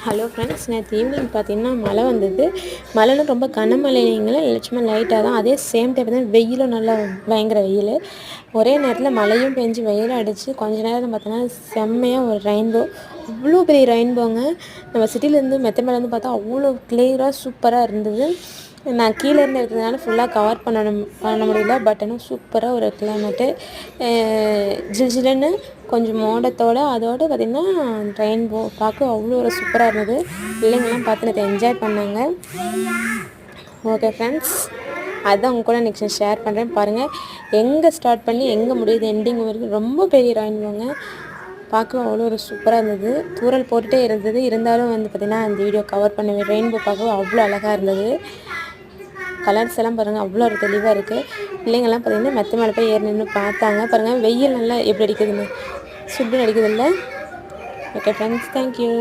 Hello friends, நேற்று evening பார்த்தீங்கன்னா மழை வந்தது. மழைனா ரொம்ப கனமழைங்களா இல்லை, சும்மா லைட்டாக தான். அதே சேம் டைம் தான் வெயிலும் நல்லா பயங்கர வெயில். ஒரே நேரத்தில் மழையும் பெஞ்சு வெயிலும் அடித்து கொஞ்ச நேரம் பார்த்தோன்னா செம்மையாக ஒரு ரெயின்போ, அவ்வளோ பெரிய ரெயின்போங்க. நம்ம சிட்டிலேருந்து மெத்த மேலேருந்து பார்த்தா அவ்வளோ கிளியராக சூப்பராக இருந்தது. நான் கீழே இருந்து எடுத்ததுனால ஃபுல்லாக கவர் பண்ண முடியல. பட் ஆனால் சூப்பராக ஒரு கிளைமேட்டு, ஜில்ஜிலுன்னு கொஞ்சம் மோடத்தோடு அதோடு பார்த்திங்கன்னா ரெயின்போ பார்க்க அவ்வளோ ஒரு சூப்பராக இருந்தது. பிள்ளைங்கள்லாம் பார்த்து நேற்று என்ஜாய் பண்ணாங்க. ஓகே ஃப்ரெண்ட்ஸ், அதுதான் உங்க கூட நெக்ஸ்ட் ஷேர் பண்ணுறேன். பாருங்கள், எங்கே ஸ்டார்ட் பண்ணி எங்கே முடியுது எண்டிங் வரைக்கும் ரொம்ப பெரிய ரெயின்போங்க. பார்க்க அவ்வளோ ஒரு சூப்பராக இருந்தது. தூரல் போட்டுகிட்டே இருந்தது, இருந்தாலும் வந்து பார்த்திங்கன்னா அந்த வீடியோ கவர் பண்ண ரெயின்போ பார்க்க அவ்வளோ அழகாக இருந்தது. கலர்ஸ் எல்லாம் பாருங்கள் அவ்வளோ ஒரு தெளிவாக இருக்குது. பிள்ளைங்கள்லாம் பார்த்திங்கன்னா மெத்த மேலே போய் ஏறி நின்று பார்த்தாங்க. பாருங்கள் வெயில் நல்லா எப்படி அடிக்குதுன்னு, சுடுன்னு அடிக்குது இல்லை. Okay friends, thank you.